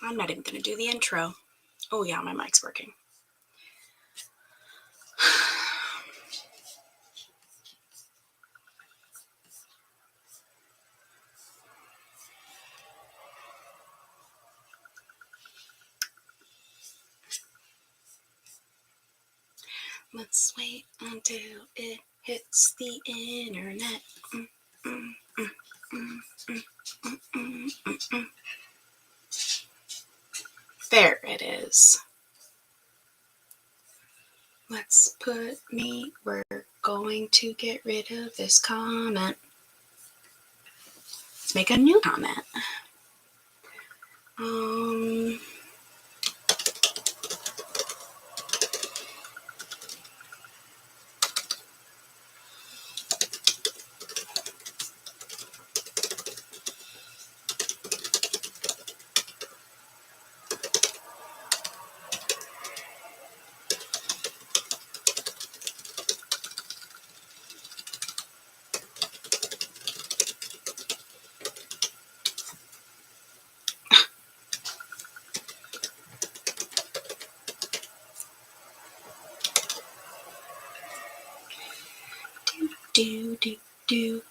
I'm not even going to do the intro. Oh, yeah, my mic's working. Let's wait until it hits the internet. There it is. Let's put me. We're going to get rid of this comment. Let's make a new comment.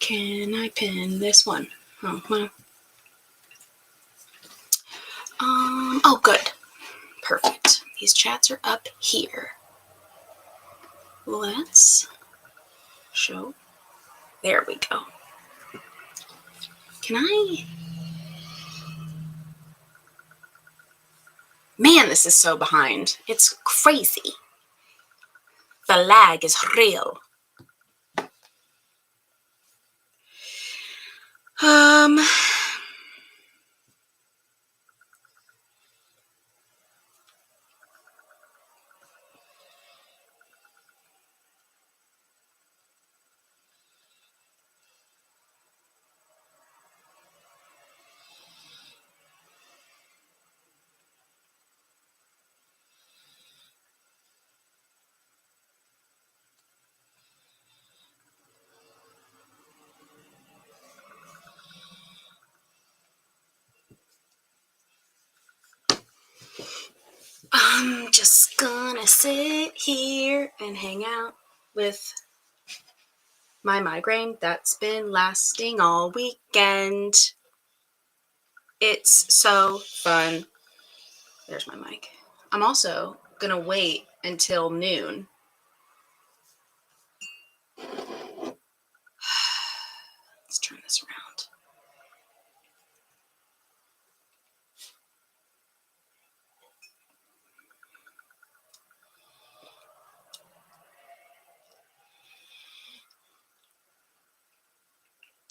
Can I pin this one? Oh, well. Oh, good. Perfect. These chats are up here. Let's show. There we go. Can I? Man, this is so behind. It's crazy. The lag is real. I'm just gonna sit here and hang out with my migraine that's been lasting all weekend. It's so fun. There's my mic. I'm also gonna wait until noon. Let's turn this around.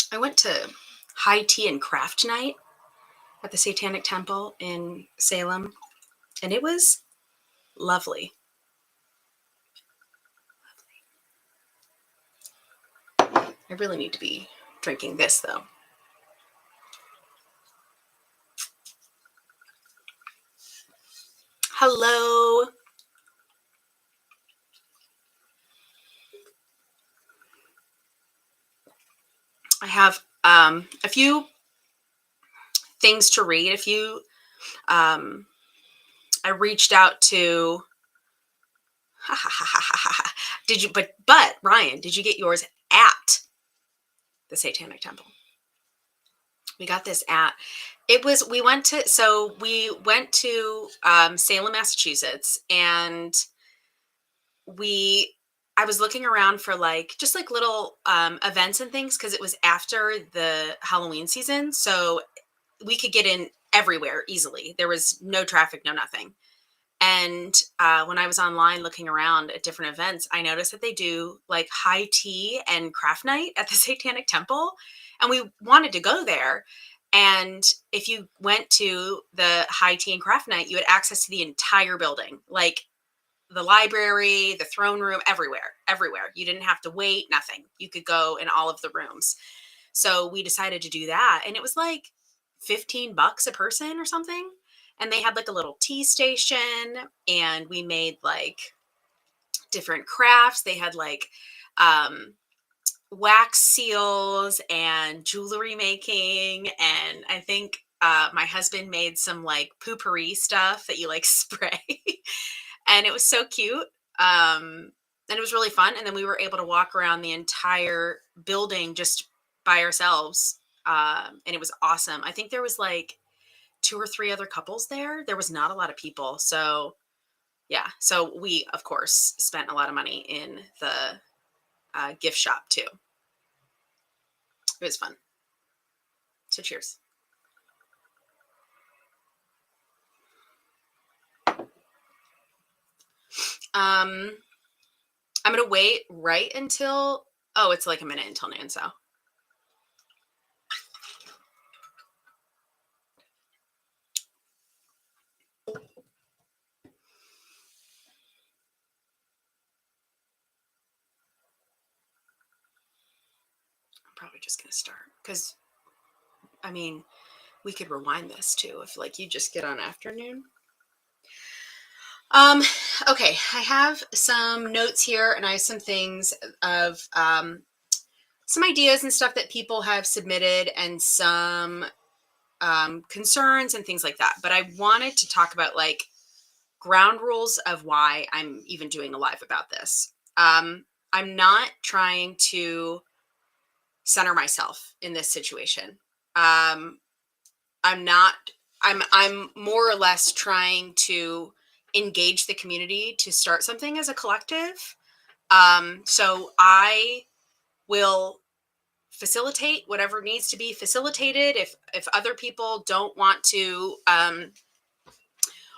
I went to high tea and craft night at the Satanic Temple in Salem, and it was lovely. I really need to be drinking this, though. Hello. I have a few things to read. I reached out to. Did you? But Ryan, did you get yours at the Satanic Temple? We got this at. We went to Salem, Massachusetts, and I was looking around for just little events and things because it was after the Halloween season, so we could get in everywhere easily. There was no traffic, no nothing. And when I was online looking around at different events, I noticed that they do high tea and craft night at the Satanic Temple, and we wanted to go there. And if you went to the high tea and craft night, you had access to the entire building, like the library, the throne room, everywhere. You didn't have to wait, nothing. You could go in all of the rooms. So we decided to do that. And it was like $15 a person or something. And they had a little tea station, and we made different crafts. They had wax seals and jewelry making. And I think My husband made some like poopery stuff that you like spray, and it was so cute. And it was really fun. And then we were able to walk around the entire building just by ourselves. And it was awesome. I think there was like two or three other couples there. There was not a lot of people. So yeah. So we, of course, spent a lot of money in the gift shop too. It was fun. So cheers. Um, I'm gonna wait right until, oh, it's like a minute until noon. So I'm probably just gonna start because I mean we could rewind this too if like you just get on afternoon. Um, okay, I have some notes here and I have some things of some ideas and stuff that people have submitted and some concerns and things like that. But I wanted to talk about like ground rules of why I'm even doing a live about this. I'm not trying to center myself in this situation. Um, I'm not. I'm more or less trying to engage the community to start something as a collective. So I will facilitate whatever needs to be facilitated. If other people don't want to,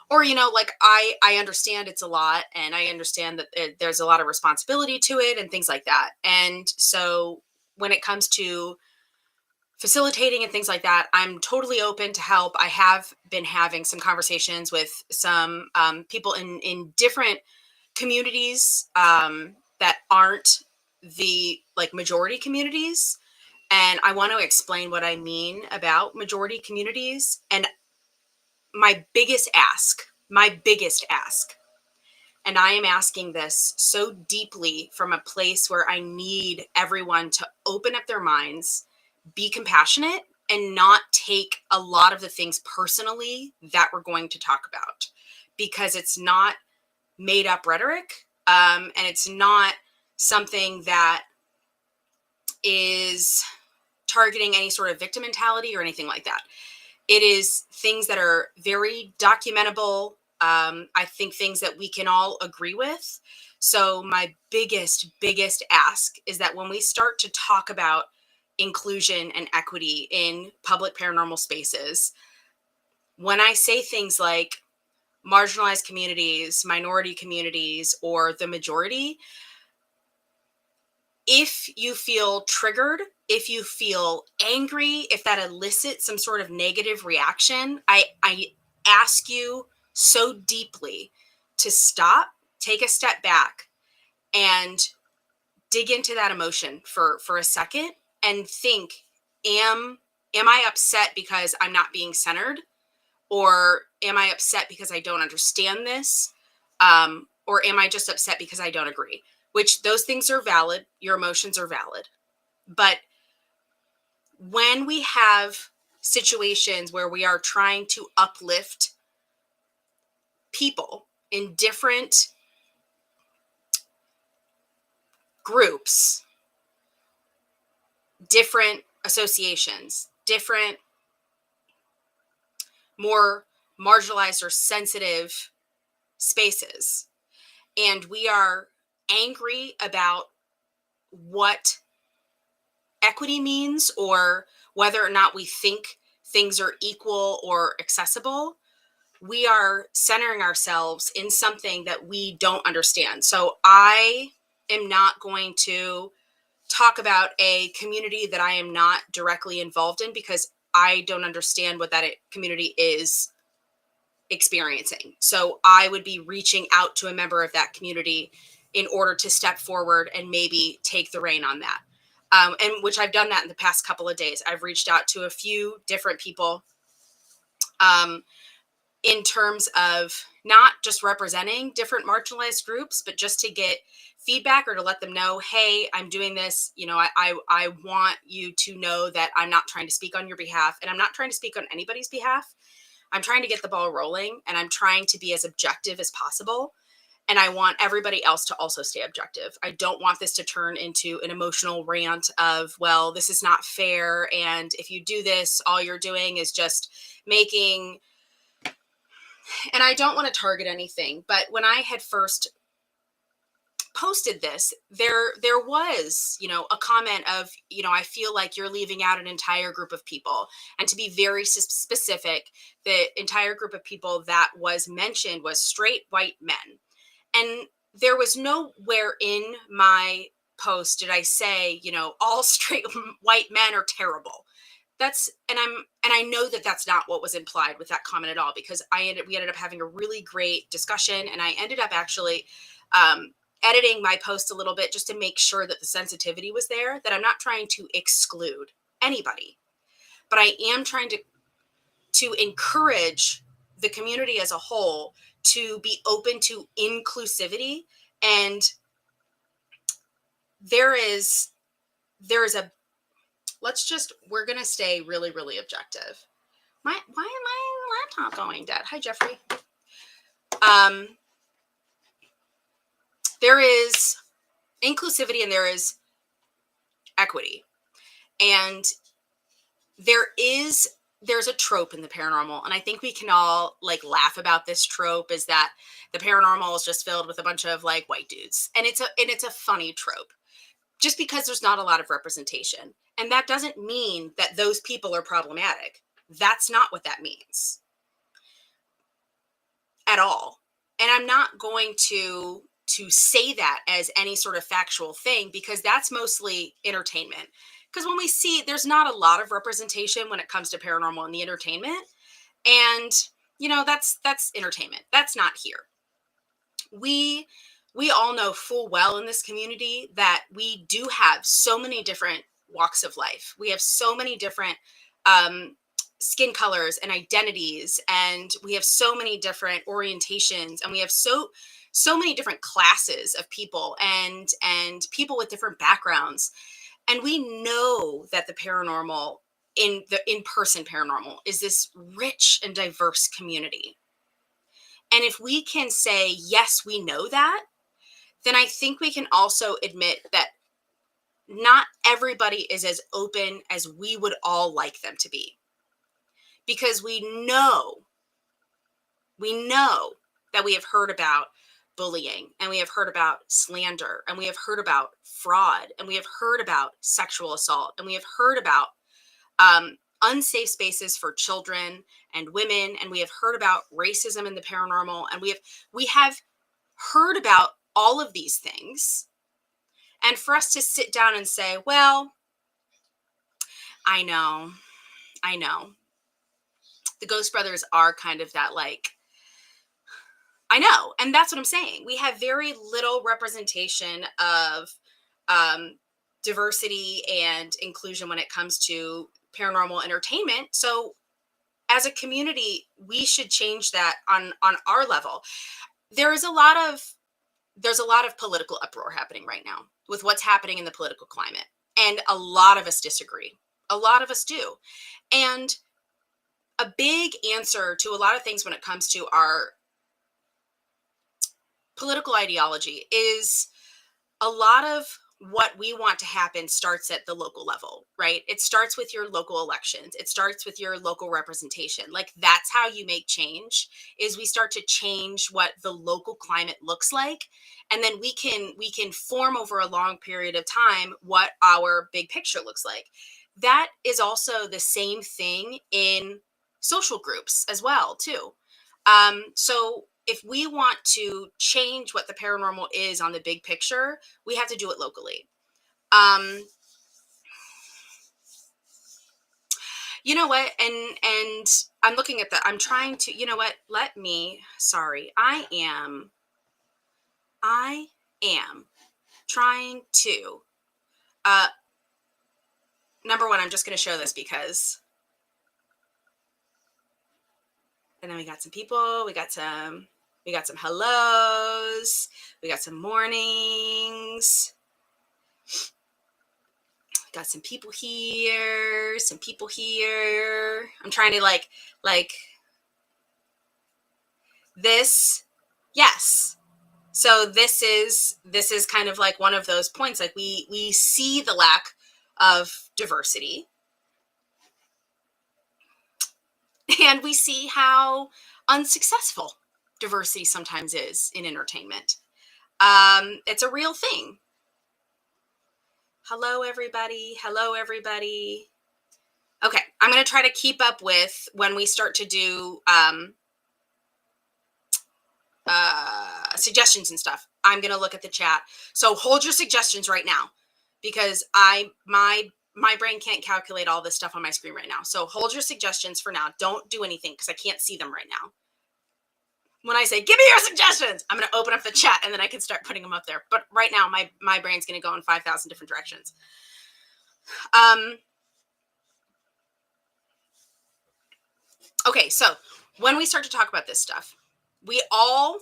or like I understand it's a lot, and I understand that there's a lot of responsibility to it and things like that. And so when it comes to facilitating and things like that, I'm totally open to help. I have been having some conversations with some people in different communities that aren't the like majority communities, and I want to explain what I mean about majority communities. And my biggest ask, and I am asking this so deeply from a place where I need everyone to open up their minds, be compassionate, and not take a lot of the things personally that we're going to talk about, because it's not made up rhetoric, and it's not something that is targeting any sort of victim mentality or anything like that. It is things that are very documentable. I think things that we can all agree with. So my biggest ask is that when we start to talk about inclusion and equity in public paranormal spaces, when I say things like marginalized communities, minority communities, or the majority, if you feel triggered, if you feel angry, if that elicits some sort of negative reaction, I ask you so deeply to stop, take a step back, and dig into that emotion for a second and think, am I upset because I'm not being centered? Or am I upset because I don't understand this? Or am I just upset because I don't agree? Which those things are valid. Your emotions are valid. But when we have situations where we are trying to uplift people in different groups, different associations, different, more marginalized or sensitive spaces, and we are angry about what equity means or whether or not we think things are equal or accessible, we are centering ourselves in something that we don't understand. So I am not going to talk about a community that I am not directly involved in because I don't understand what that community is experiencing. So I would be reaching out to a member of that community in order to step forward and maybe take the reign on that. And which I've done that in the past couple of days. I've reached out to a few different people. Um, in terms of not just representing different marginalized groups, but just to get feedback or to let them know, hey, I'm doing this. I want you to know that I'm not trying to speak on your behalf, and I'm not trying to speak on anybody's behalf. I'm trying to get the ball rolling, and I'm trying to be as objective as possible. And I want everybody else to also stay objective. I don't want this to turn into an emotional rant of, well, this is not fair. And if you do this, all you're doing is just making, and I don't want to target anything, but when I had first posted this, there was, a comment of, I feel like you're leaving out an entire group of people. And to be very specific, the entire group of people that was mentioned was straight white men. And there was nowhere in my post did I say, all straight white men are terrible. And I know that that's not what was implied with that comment at all, because we ended up having a really great discussion, and I ended up actually editing my post a little bit just to make sure that the sensitivity was there, that I'm not trying to exclude anybody, but I am trying to encourage the community as a whole to be open to inclusivity. And there is a we're going to stay really, really objective. Why am my laptop going dead? Hi, Jeffrey. There is inclusivity and there is equity. And there's a trope in the paranormal, and I think we can all laugh about this trope, is that the paranormal is just filled with a bunch of white dudes. And it's a funny trope, just because there's not a lot of representation. And that doesn't mean that those people are problematic. That's not what that means at all. And I'm not going to say that as any sort of factual thing, because that's mostly entertainment. Because when we see, there's not a lot of representation when it comes to paranormal in the entertainment. And, that's entertainment. That's not here. We all know full well in this community that we do have so many different walks of life. We have so many different skin colors and identities, and we have so many different orientations, and we have so many different classes of people and people with different backgrounds. And we know that the paranormal, in the in-person paranormal, is this rich and diverse community. And if we can say, yes, we know that, then I think we can also admit that not everybody is as open as we would all like them to be. Because we know that we have heard about bullying, and we have heard about slander, and we have heard about fraud, and we have heard about sexual assault, and we have heard about unsafe spaces for children and women, and we have heard about racism in the paranormal, and we have heard about all of these things. And for us to sit down and say, well, I know the Ghost Brothers are kind of that, I know. And that's what I'm saying. We have very little representation of diversity and inclusion when it comes to paranormal entertainment. So as a community, we should change that on our level. There's a lot of political uproar happening right now with what's happening in the political climate. And a lot of us disagree. A lot of us do. And a big answer to a lot of things when it comes to our political ideology is a lot of what we want to happen starts at the local level, right? It starts with your local elections. It starts with your local representation. That's how you make change, is we start to change what the local climate looks like. And then we can form over a long period of time what our big picture looks like. That is also the same thing in social groups as well, too. So if we want to change what the paranormal is on the big picture, we have to do it locally. You know what? And I'm looking at I'm trying to, you know what? I am trying to, number one, I'm just going to show this because And then we got some people, we got some hellos, we got some mornings, got some people here, some people here. I'm trying to like this. Yes. So this is kind of like one of those points. Like we see the lack of diversity, and we see how unsuccessful diversity sometimes is in entertainment. It's a real thing. Hello, everybody. Hello, everybody. Okay, I'm going to try to keep up with when we start to do suggestions and stuff. I'm going to look at the chat. So hold your suggestions right now, because my brain can't calculate all this stuff on my screen right now. So hold your suggestions for now. Don't do anything because I can't see them right now. When I say, give me your suggestions, I'm going to open up the chat and then I can start putting them up there. But right now, my brain's going to go in 5,000 different directions. Okay, so when we start to talk about this stuff, we all,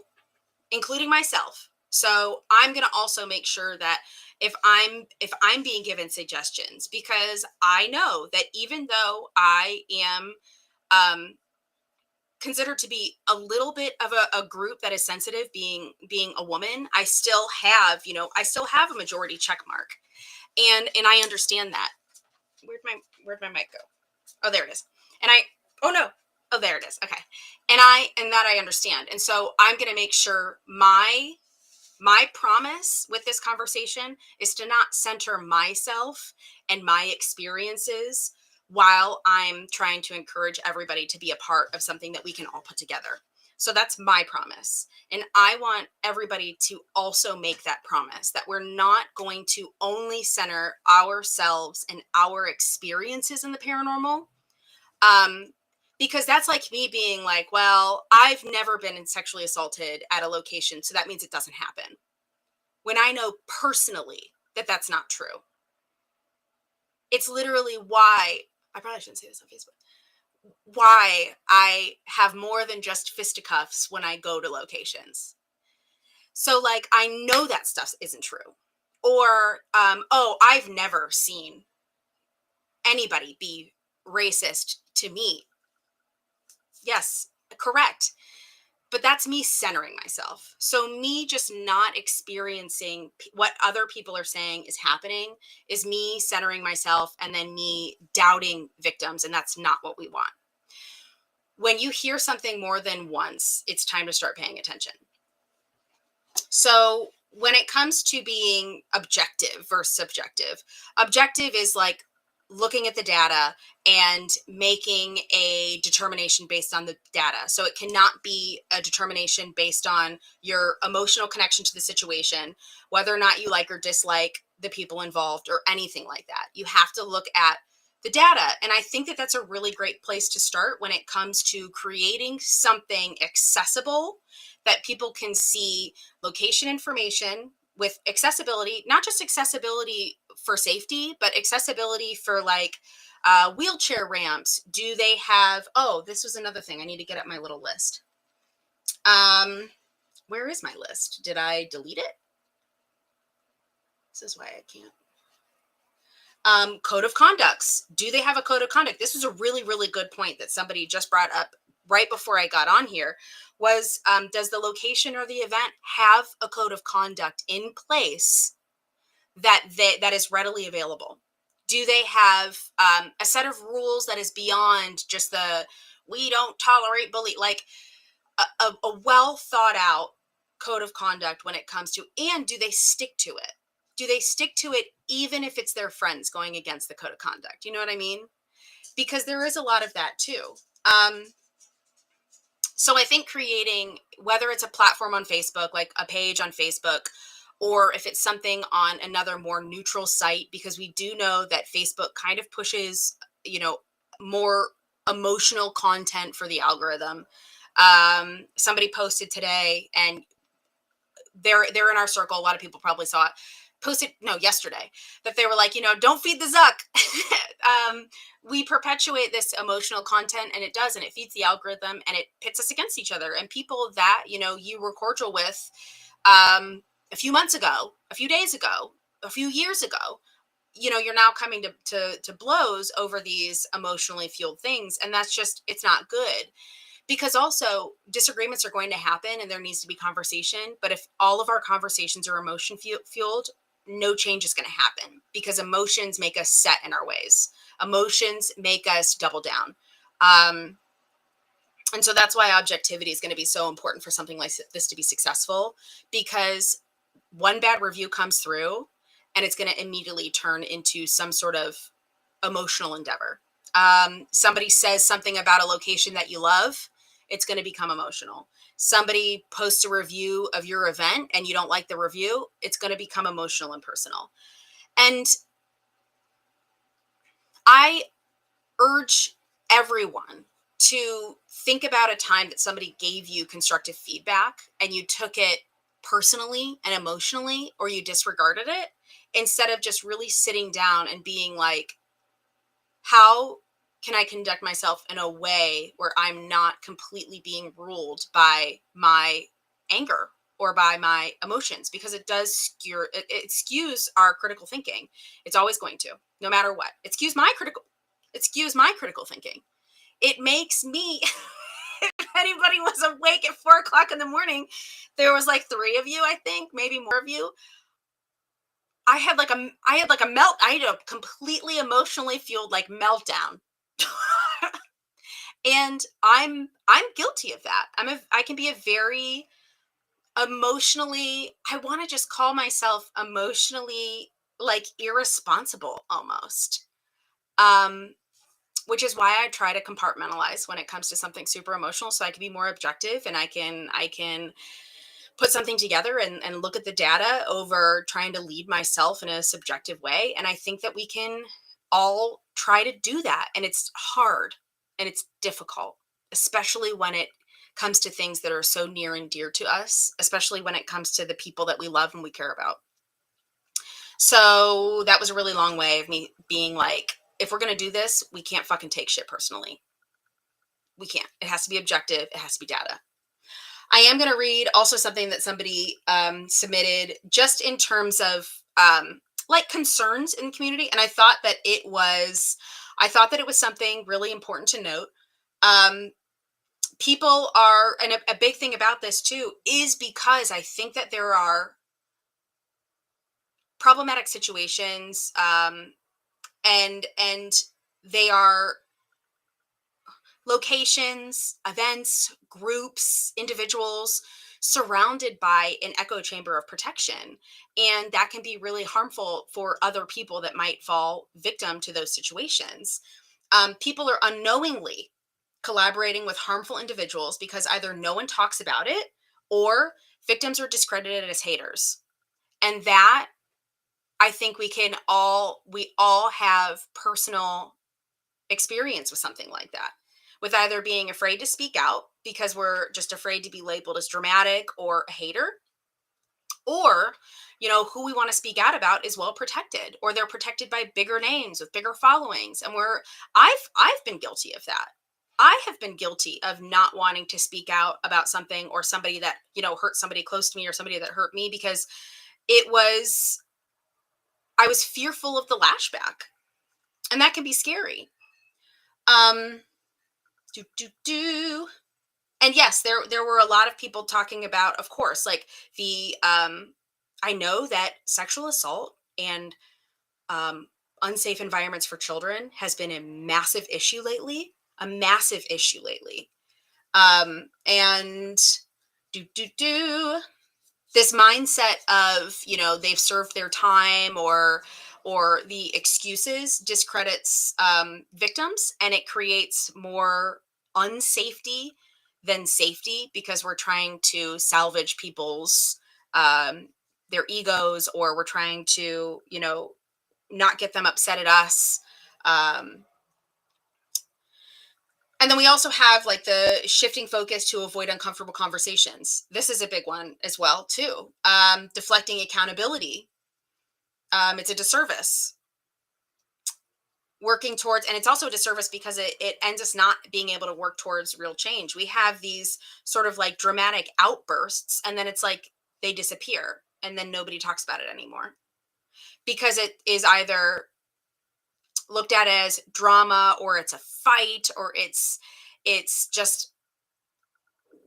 including myself, so I'm going to also make sure that if I'm being given suggestions, because I know that even though I am considered to be a little bit of a group that is sensitive, being a woman, I still have, I still have a majority check mark, and I understand that. Where'd my mic go? Oh, there it is. And oh no, oh, there it is. Okay. And that I understand. And so I'm going to make sure my promise with this conversation is to not center myself and my experiences while I'm trying to encourage everybody to be a part of something that we can all put together. So that's my promise. And I want everybody to also make that promise, that we're not going to only center ourselves and our experiences in the paranormal. Because that's like me being like, well, I've never been sexually assaulted at a location, so that means it doesn't happen. When I know personally that that's not true. It's literally why, I probably shouldn't say this on Facebook, why I have more than just fisticuffs when I go to locations. So like, I know that stuff isn't true. Or, oh, I've never seen anybody be racist to me. Yes, correct. But that's me centering myself. So me just not experiencing what other people are saying is happening is me centering myself and then me doubting victims. And that's not what we want. When you hear something more than once, it's time to start paying attention. So when it comes to being objective versus subjective, objective is like looking at the data and making a determination based on the data. So it cannot be a determination based on your emotional connection to the situation, whether or not you like or dislike the people involved or anything like that. You have to look at the data. And I think that that's a really great place to start when it comes to creating something accessible that people can see location information with accessibility, not just accessibility for safety, but accessibility for like wheelchair ramps. Do they have, oh, this was another thing. I need to get up my little list. Where is my list? Did I delete it? This is why I can't. Code of conducts. Do they have a code of conduct? This was a really, really good point that somebody just brought up right before I got on here was, does the location or the event have a code of conduct in place that is readily available? Do they have a set of rules that is beyond just the, we don't tolerate bully, like a well thought out code of conduct when it comes to, and do they stick to it? Do they stick to it even if it's their friends going against the code of conduct? You know what I mean? Because there is a lot of that too. So I think creating, whether it's a platform on Facebook, like a page on Facebook, or if it's something on another more neutral site, because we do know that Facebook kind of pushes, more emotional content for the algorithm. Somebody posted today, and they're in our circle. A lot of people probably saw it. posted, no, yesterday, that they were like, don't feed the Zuck. We perpetuate this emotional content, and it does, and it feeds the algorithm, and it pits us against each other. And people that, you were cordial with a few months ago, a few days ago, a few years ago, you're now coming to blows over these emotionally fueled things. And that's just, it's not good, because also disagreements are going to happen and there needs to be conversation. But if all of our conversations are emotion fueled, no change is going to happen, because emotions make us set in our ways. Emotions make us double down. And so that's why objectivity is going to be so important for something like this to be successful, because one bad review comes through and it's going to immediately turn into some sort of emotional endeavor. Somebody says something about a location that you love, it's going to become emotional. Somebody posts a review of your event and you don't like the review, it's going to become emotional and personal. And I urge everyone to think about a time that somebody gave you constructive feedback and you took it personally and emotionally, or you disregarded it, instead of just really sitting down and being like, how can I conduct myself in a way where I'm not completely being ruled by my anger or by my emotions? Because it does it skews our critical thinking. It's always going to, no matter what. It skews my critical thinking. It makes me, if anybody was awake at 4:00 in the morning, there was like 3 of you, I think, maybe more of you. I had like a completely emotionally fueled like meltdown. And I'm guilty of that. I can be a very emotionally, I want to just call myself emotionally like irresponsible almost. Um which is why I try to compartmentalize when it comes to something super emotional, so I can be more objective, and I can put something together and look at the data over trying to lead myself in a subjective way. And I think that we can all try to do that. And it's hard and it's difficult, especially when it comes to things that are so near and dear to us, especially when it comes to the people that we love and we care about. So that was a really long way of me being like, if we're going to do this, we can't fucking take shit personally. We can't. It has to be objective. It has to be data. I am going to read also something that somebody submitted, just in terms of like concerns in the community. And I thought that it was something really important to note. People are, and a big thing about this too, is because I think that there are problematic situations, and they are locations, events, groups, individuals surrounded by an echo chamber of protection. And that can be really harmful for other people that might fall victim to those situations. People are unknowingly collaborating with harmful individuals because either no one talks about it, or victims are discredited as haters. And that, I think we all have personal experience with something like that, with either being afraid to speak out because we're just afraid to be labeled as dramatic or a hater, or who we want to speak out about is well protected, or they're protected by bigger names with bigger followings. And I've been guilty of that. I have been guilty of not wanting to speak out about something, or somebody that hurt somebody close to me, or somebody that hurt me, because I was fearful of the lashback, and that can be scary. um do do do And yes, there were a lot of people talking about, of course, like the I know that sexual assault and unsafe environments for children has been a massive issue lately, and this mindset of, they've served their time, or the excuses discredits victims, and it creates more unsafety than safety, because we're trying to salvage people's their egos, or we're trying to not get them upset at us. um, and then we also have like the shifting focus to avoid uncomfortable conversations. This is a big one as well too. Deflecting accountability It's a disservice working towards, and it's also a disservice because it ends us not being able to work towards real change. We have these sort of like dramatic outbursts, and then it's like they disappear, and then nobody talks about it anymore because it is either looked at as drama, or it's a fight, or it's just,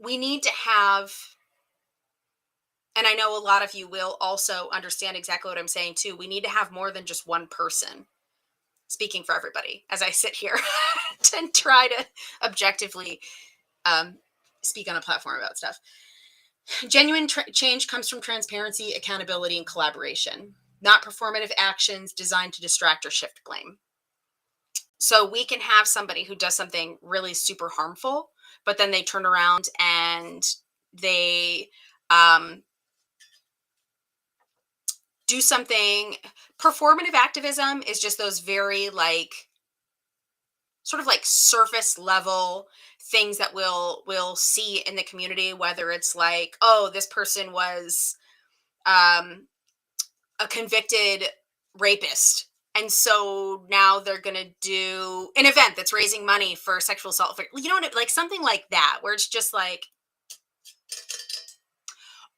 we need to have, and I know a lot of you will also understand exactly what I'm saying too. We need to have more than just one person speaking for everybody as I sit here to try to objectively um, speak on a platform about stuff. Genuine change comes from transparency, accountability, and collaboration, not performative actions designed to distract or shift blame. So we can have somebody who does something really super harmful, but then they turn around and they um, do something. Performative activism is just those very like sort of like surface level things that we'll see in the community, whether it's like, oh, this person was um a convicted rapist, and so now they're gonna do an event that's raising money for sexual assault, for, you know what like something like that, where it's just like,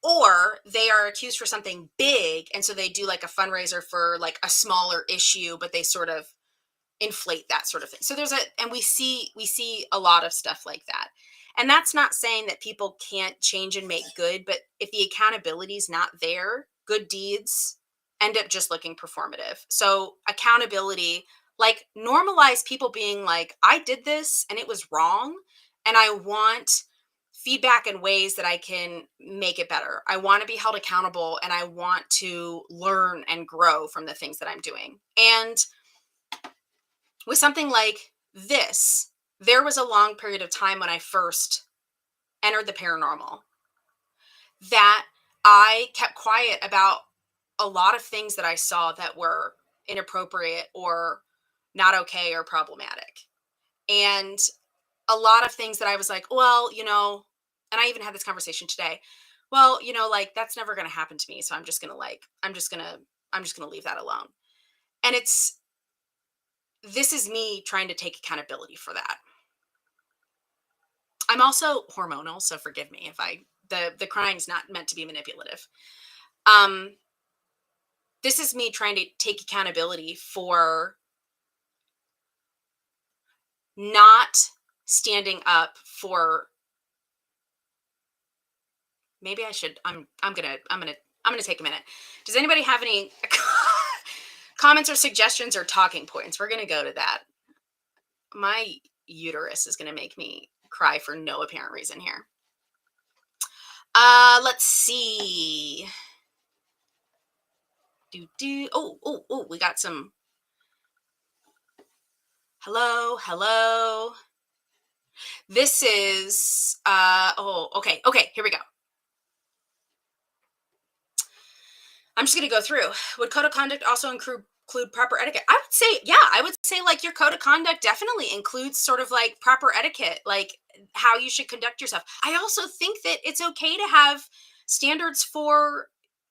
or they are accused for something big, and so they do like a fundraiser for like a smaller issue, but they sort of inflate that sort of thing. So there's a, and we see a lot of stuff like that. And that's not saying that people can't change and make good, but if the accountability is not there, good deeds end up just looking performative. So accountability, like normalize people being like, I did this and it was wrong, and I want feedback and ways that I can make it better. I want to be held accountable, and I want to learn and grow from the things that I'm doing. And with something like this, there was a long period of time when I first entered the paranormal that I kept quiet about a lot of things that I saw that were inappropriate or not okay or problematic. And a lot of things that I was like, well, and I even had this conversation today. Well, like that's never going to happen to me, so I'm just going to like I'm just going to leave that alone. And it's this is me trying to take accountability for that. I'm also hormonal, so forgive me if the crying's not meant to be manipulative. Um, this is me trying to take accountability for not standing up for, maybe I should I'm gonna take a minute. Does anybody have any comments or suggestions or talking points? We're gonna go to that. My uterus is gonna make me cry for no apparent reason here. Let's see. Oh, we got some. Hello, hello. This is oh, okay, here we go. I'm just gonna go through. Would code of conduct also include proper etiquette? I would say, yeah, I would say like your code of conduct definitely includes sort of like proper etiquette, like how you should conduct yourself. I also think that it's okay to have standards for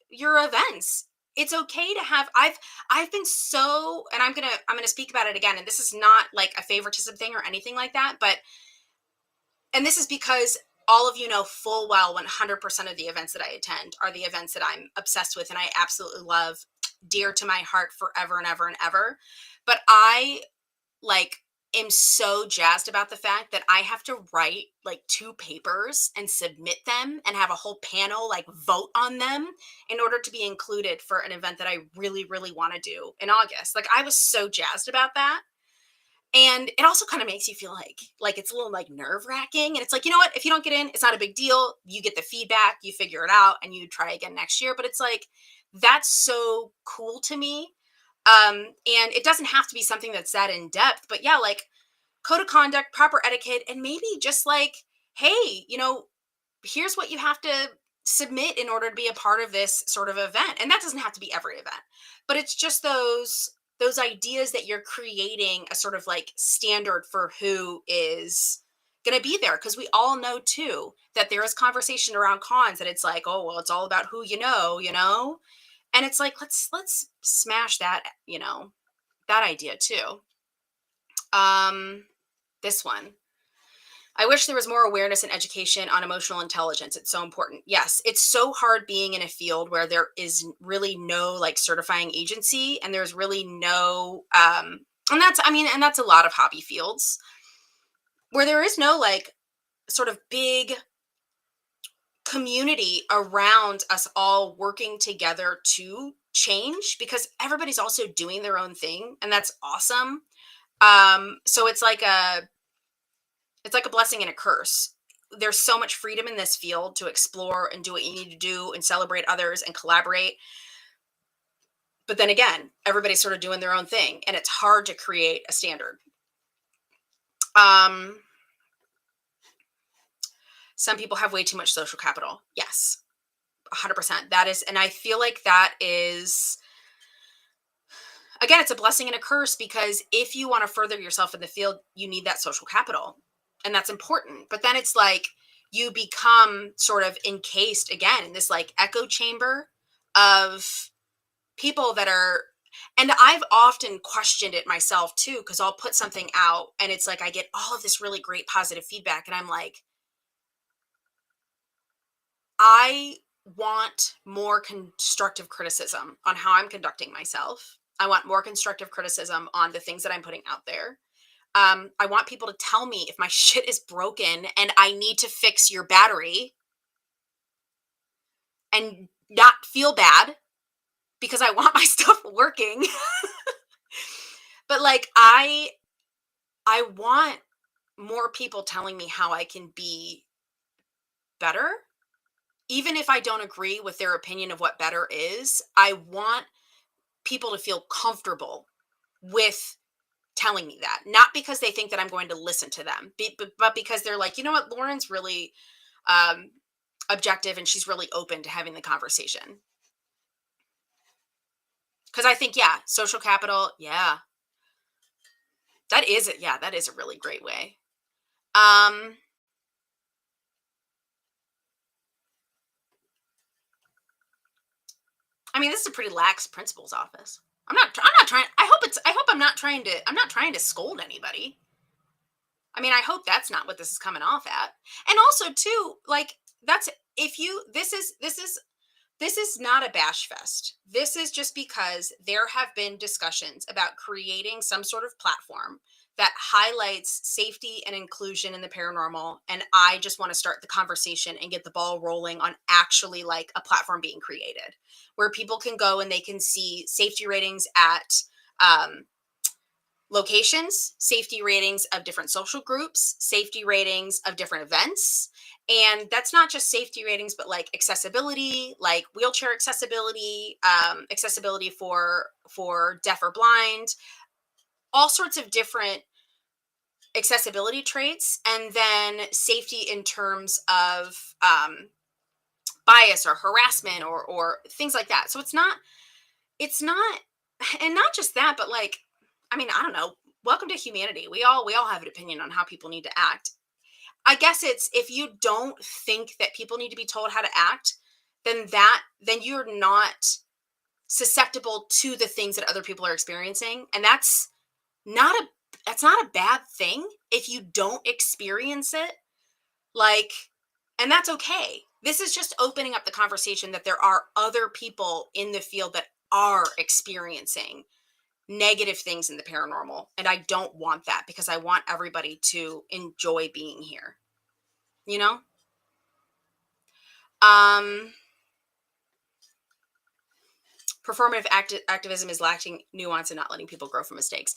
your events. It's okay to have, I've been so, and I'm gonna speak about it again, and this is not like a favoritism thing or anything like that, but, and this is because all of you know full well 100% of the events that I attend are the events that I'm obsessed with and I absolutely love, dear to my heart forever and ever and ever. But I like am so jazzed about the fact that I have to write like two papers and submit them and have a whole panel like vote on them in order to be included for an event that I really, really want to do in August. Like I was so jazzed about that. And it also kind of makes you feel like it's a little like nerve wracking. And it's like, you know what? If you don't get in, it's not a big deal. You get the feedback, you figure it out, and you try again next year. But it's like that's so cool to me. And it doesn't have to be something that's that in depth, but yeah, like code of conduct, proper etiquette, and maybe just like, hey, here's what you have to submit in order to be a part of this sort of event. And that doesn't have to be every event, but it's just those ideas that you're creating a sort of like standard for who is going to be there, because we all know too that there is conversation around cons that it's like, oh well, it's all about who you know. And it's like, let's smash that, that idea too. Um, this one. I wish there was more awareness and education on emotional intelligence. It's so important. Yes, it's so hard being in a field where there is really no like certifying agency, and there's really no and that's I mean, and that's a lot of hobby fields where there is no like sort of big community around us all working together to change, because everybody's also doing their own thing, and that's awesome. So it's like a blessing and a curse. There's so much freedom in this field to explore and do what you need to do and celebrate others and collaborate. But then again, everybody's sort of doing their own thing, and it's hard to create a standard. Um, some people have way too much social capital. Yes, 100%. That is, and I feel like that is, again, it's a blessing and a curse, because if you want to further yourself in the field, you need that social capital. And that's important. But then it's like you become sort of encased again in this like echo chamber of people that are, and I've often questioned it myself too, because I'll put something out and it's like I get all of this really great positive feedback. And I'm like, I want more constructive criticism on how I'm conducting myself. I want more constructive criticism on the things that I'm putting out there. I want people to tell me if my shit is broken and I need to fix your battery, and not feel bad because I want my stuff working. But like I want more people telling me how I can be better. Even if I don't agree with their opinion of what better is, I want people to feel comfortable with telling me that. Not because they think that I'm going to listen to them, but because they're like, you know what, Lauren's really um, objective and she's really open to having the conversation. Because I think, yeah, social capital, yeah, that is it. Yeah, that is a really great way. Um, I mean, this is a pretty lax principal's office. I'm not trying. I hope I'm not trying to scold anybody. I mean, I hope that's not what this is coming off at. And also, too, like that's if you. This is not a bash fest. This is just because there have been discussions about creating some sort of platform that highlights safety and inclusion in the paranormal. And I just want to start the conversation and get the ball rolling on actually like a platform being created where people can go and they can see safety ratings at um, locations, safety ratings of different social groups, safety ratings of different events. And that's not just safety ratings, but like accessibility, like wheelchair accessibility, accessibility for deaf or blind, all sorts of different accessibility traits, and then safety in terms of bias or harassment or things like that. So it's not, and not just that, but like, I mean, I don't know. Welcome to humanity. We all have an opinion on how people need to act. I guess it's if you don't think that people need to be told how to act, then you're not susceptible to the things that other people are experiencing, and not a that's not a bad thing if you don't experience it. Like, and that's okay. This is just opening up the conversation that there are other people in the field that are experiencing negative things in the paranormal, and I don't want that, because I want everybody to enjoy being here, you know. um Performative activism is lacking nuance and not letting people grow from mistakes.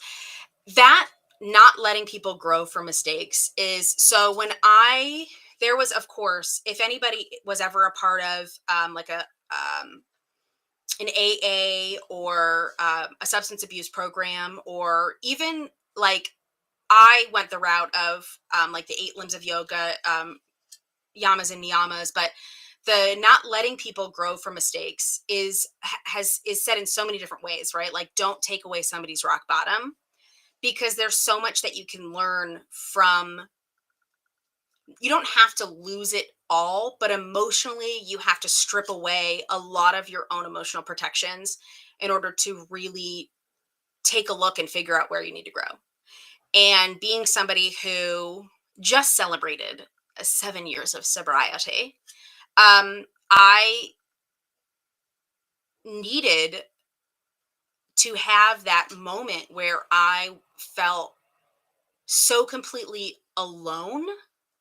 That not letting people grow from mistakes is, so when I there was, of course, if anybody was ever a part of like a an AA or a substance abuse program, or even like I went the route of like the 8 limbs of yoga, yamas and niyamas, but the not letting people grow from mistakes is said in so many different ways, right? Like, don't take away somebody's rock bottom, because there's so much that you can learn from you don't have to lose it all, but emotionally, you have to strip away a lot of your own emotional protections in order to really take a look and figure out where you need to grow. And being somebody who just celebrated 7 years of sobriety, I needed to have that moment where I felt so completely alone,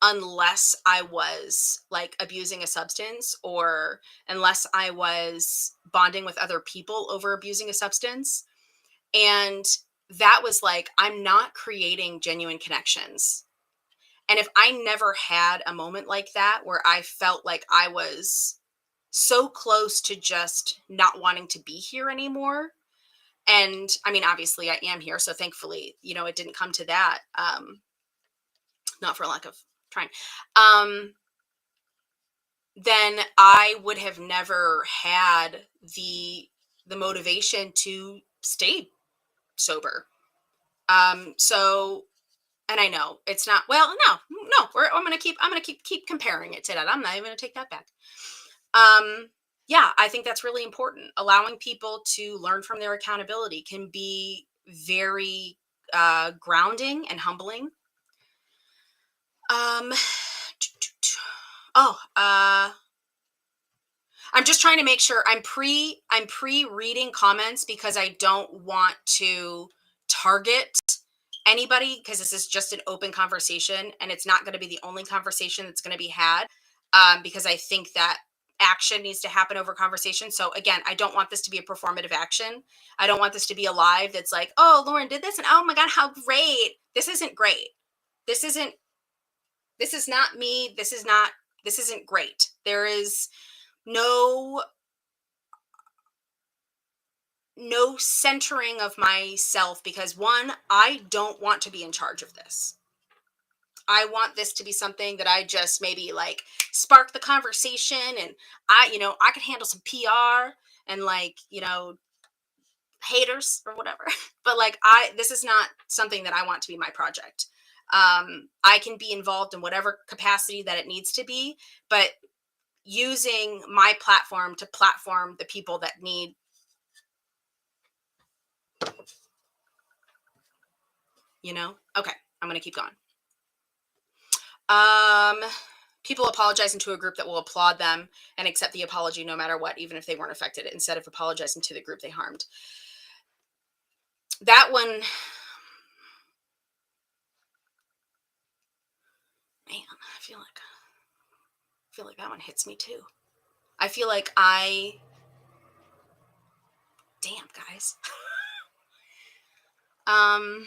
unless I was like abusing a substance, or unless I was bonding with other people over abusing a substance. And that was like, I'm not creating genuine connections. And if I never had a moment like that where I felt like I was so close to just not wanting to be here anymore, and I mean, obviously I am here, so thankfully, it didn't come to that. Not for lack of trying. Um, then I would have never had the motivation to stay sober. So, and I know it's not, well, no, no, I'm gonna keep comparing it to that. I'm not even gonna take that back. Um, yeah, I think that's really important. Allowing people to learn from their accountability can be very grounding and humbling. Um, oh, I'm just trying to make sure I'm pre reading comments because I don't want to target anybody, because this is just an open conversation and it's not going to be the only conversation that's going to be had, because I think that action needs to happen over conversation. So again, I don't want this to be a performative action. I don't want this to be a live that's like, oh, Lauren did this and oh my god, how great. This isn't great. This is not me. This isn't great. There is no centering of myself, because one, I don't want to be in charge of this. I want this to be something that I just maybe like spark the conversation, and I could handle some PR and like, haters or whatever. But like, this is not something that I want to be my project. I can be involved in whatever capacity that it needs to be, but using my platform to platform the people that need, okay, I'm going to keep going. Um, People apologizing to a group that will applaud them and accept the apology no matter what, even if they weren't affected, instead of apologizing to the group they harmed. That one, man, I feel like that one hits me too. I feel like damn guys. um,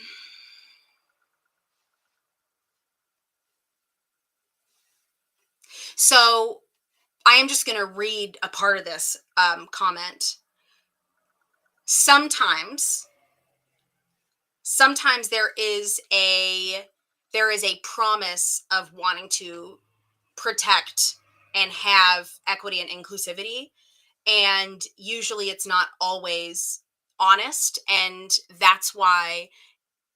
so I am just going to read a part of this comment. Sometimes sometimes there is a promise of wanting to protect and have equity and inclusivity, and usually it's not always honest. And that's why,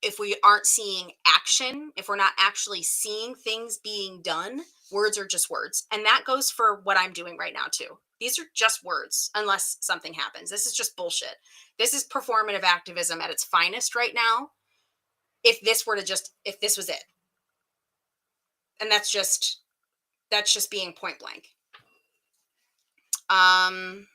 if we aren't seeing action, if we're not actually seeing things being done, words are just words. And that goes for what I'm doing right now too. These are just words unless something happens. This is just bullshit. This is performative activism at its finest right now. If this was it. And that's just being point blank. Um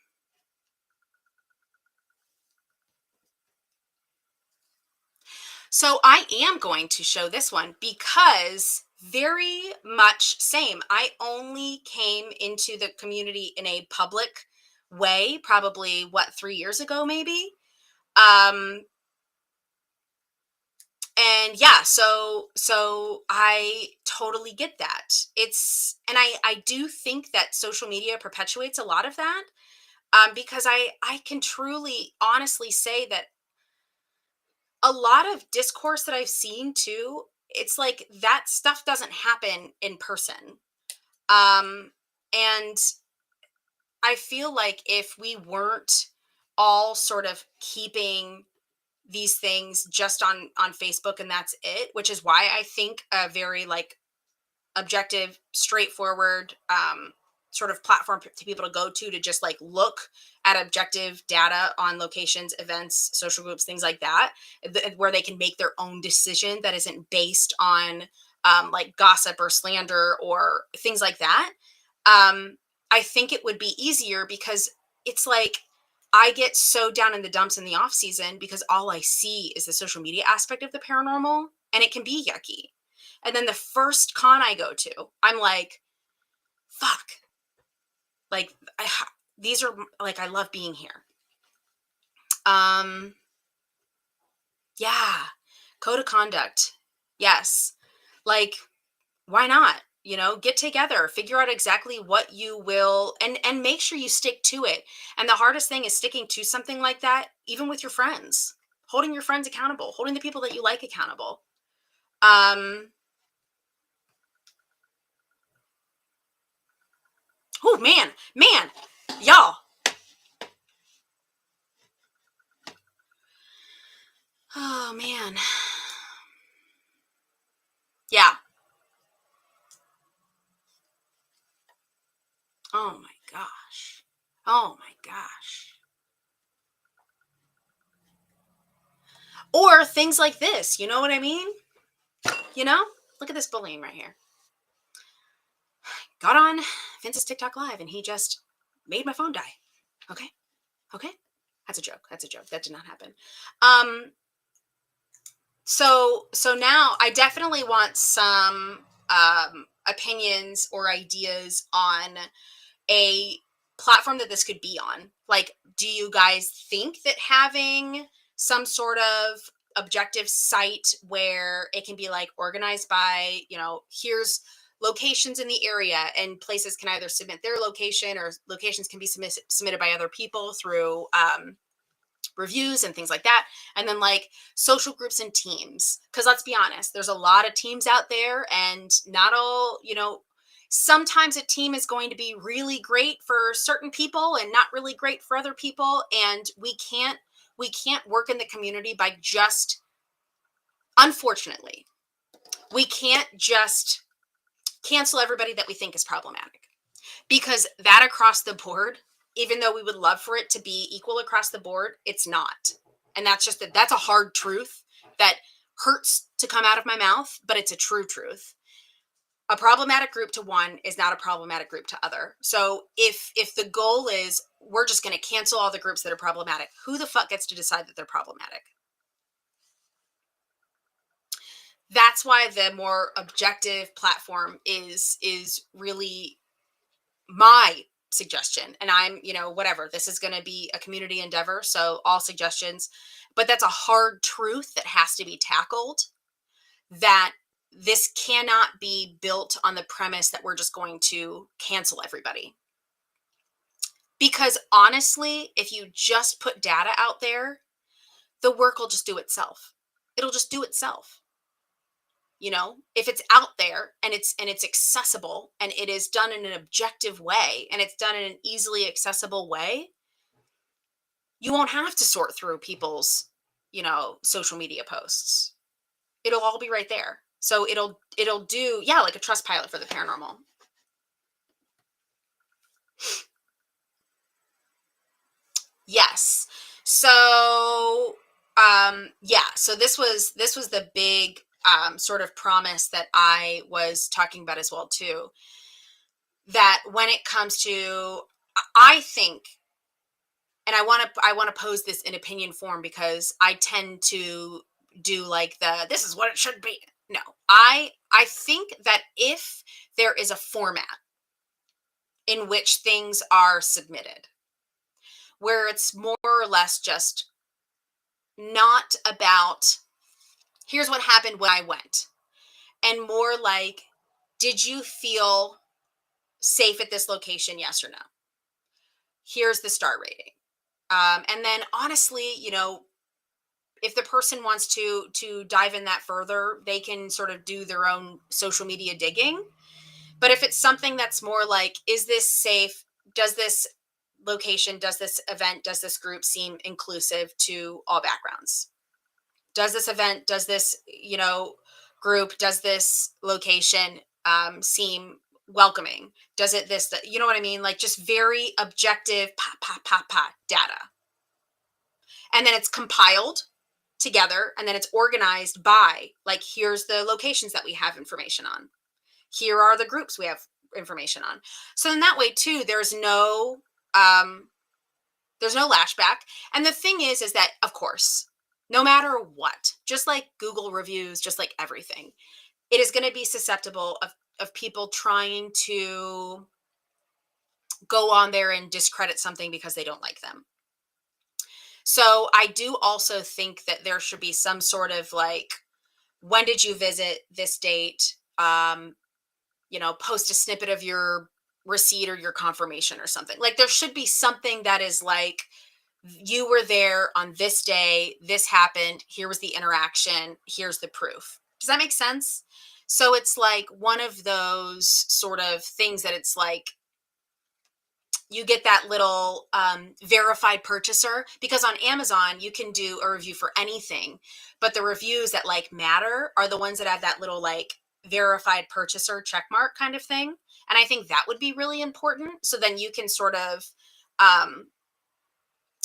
So I am going to show this one because very much same. I only came into the community in a public way, probably 3 years ago, maybe. Um, and yeah, so I totally get that. And I do think that social media perpetuates a lot of that. Because I can truly honestly say that a lot of discourse that I've seen too, it's like that stuff doesn't happen in person. Um, and I feel like if we weren't all sort of keeping these things just on Facebook and that's it, which is why I think a very like objective, straightforward sort of platform to people to go to just like look at objective data on locations, events, social groups, things like that, where they can make their own decision that isn't based on like gossip or slander or things like that. I think it would be easier because it's like I get so down in the dumps in the off season because all I see is the social media aspect of the paranormal, and it can be yucky. And then the first con I go to, I'm like, fuck. Like these are like I love being here. Um yeah, code of conduct. Yes. Like why not? You know, get together, figure out exactly what you will and make sure you stick to it. And the hardest thing is sticking to something like that even with your friends. Holding your friends accountable, holding the people that you like accountable. Um oh man, y'all. Oh man. Yeah. Oh my gosh. Oh my gosh. Or things like this, you know what I mean? You know? Look at this bullying right here. Got on Vince's TikTok live and he just made my phone die. Okay. Okay. That's a joke. That's a joke. That did not happen. Um so now I definitely want some opinions or ideas on a platform that this could be on. Like, do you guys think that having some sort of objective site where it can be like organized by, you know, here's locations in the area and places can either submit their location or locations can be submitted by other people through reviews and things like that. And then like social groups and teams. Because let's be honest, there's a lot of teams out there and not all, you know, sometimes a team is going to be really great for certain people and not really great for other people. And we can't work in the community by just, unfortunately, we can't just cancel everybody that we think is problematic because that across the board, even though we would love for it to be equal across the board, it's not. And that's a hard truth that hurts to come out of my mouth, but it's a true truth. A problematic group to one is not a problematic group to other. So if the goal is we're just going to cancel all the groups that are problematic, who the fuck gets to decide that they're problematic? That's why the more objective platform is really my suggestion. And I'm, you know, whatever, this is going to be a community endeavor, so all suggestions, but that's a hard truth that has to be tackled, that this cannot be built on the premise that we're just going to cancel everybody. Because honestly, if you just put data out there, the work will just do itself. It'll just do itself. You know, if it's out there and it's accessible and it is done in an objective way and it's done in an easily accessible way, you won't have to sort through people's, you know, social media posts. It'll all be right there. So it'll do, yeah, like a trust pilot for the paranormal. Yes. So yeah, so this was the big sort of promise that I was talking about as well too. That when it comes to, I think, and I want to pose this in opinion form because I tend to do like the this is what it should be. No, I think that if there is a format in which things are submitted, where it's more or less just not about here's what happened when I went, and more like, did you feel safe at this location? Yes or no? Here's the star rating. And then honestly, you know, if the person wants to dive in that further, they can sort of do their own social media digging. But if it's something that's more like, is this safe? Does this location, does this event, does this group seem inclusive to all backgrounds? Does this event, does this, you know, group, does this location seem welcoming? Does it this, that, you know what I mean? Like just very objective, data. And then it's compiled together and then it's organized by like, here's the locations that we have information on. Here are the groups we have information on. So in that way too, um, there's no lashback. And the thing is that of course, no matter what, just like Google reviews, just like everything, it is going to be susceptible of people trying to go on there and discredit something because they don't like them. So I do also think that there should be some sort of like, when did you visit this date? Post a snippet of your receipt or your confirmation or something. Like there should be something that is like, you were there on this day, this happened, here was the interaction, here's the proof. Does that make sense? So it's like one of those sort of things that it's like, you get that little verified purchaser, because on Amazon you can do a review for anything, but the reviews that like matter are the ones that have that little like verified purchaser check mark kind of thing. And I think that would be really important. So then you can sort of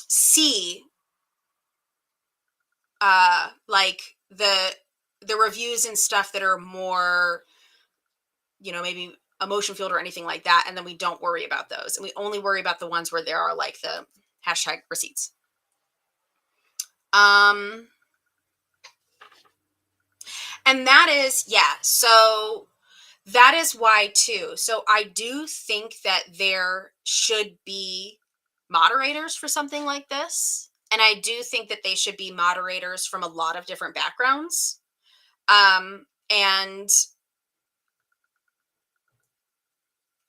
see like the reviews and stuff that are more, maybe emotion field or anything like that, and then we don't worry about those, and we only worry about the ones where there are like the hashtag receipts. And that is, yeah, so that is why too. So I do think that there should be moderators for something like this, and I do think that they should be moderators from a lot of different backgrounds. And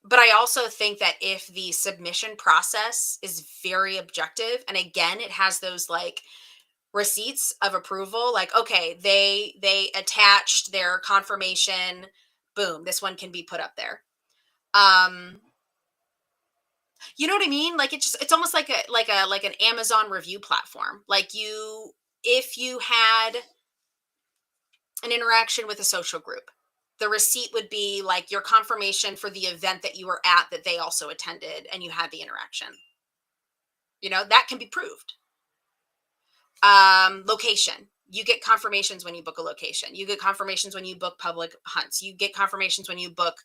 but I also think that if the submission process is very objective, and again, it has those like receipts of approval, like, okay, they attached their confirmation, boom, this one can be put up there. You know what I mean? Like it's almost like an Amazon review platform. Like if you had an interaction with a social group, the receipt would be like your confirmation for the event that you were at that they also attended and you had the interaction. That can be proved. Location. You get confirmations when you book a location. You get confirmations when you book public hunts. You get confirmations when you book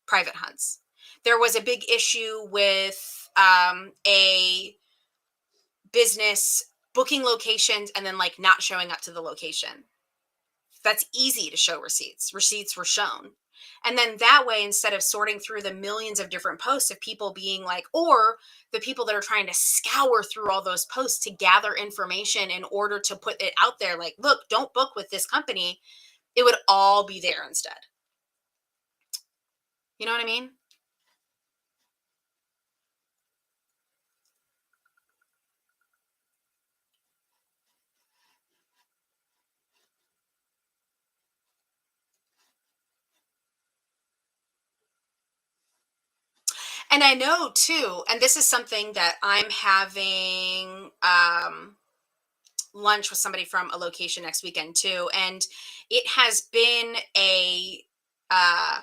private hunts. There was a big issue with a business booking locations and then like not showing up to the location. That's easy to show receipts. Receipts were shown. And then that way, instead of sorting through the millions of different posts of people being like, or the people that are trying to scour through all those posts to gather information in order to put it out there, like, look, don't book with this company, it would all be there instead. You know what I mean? And I know too, and this is something that I'm having lunch with somebody from a location next weekend too, and it has been uh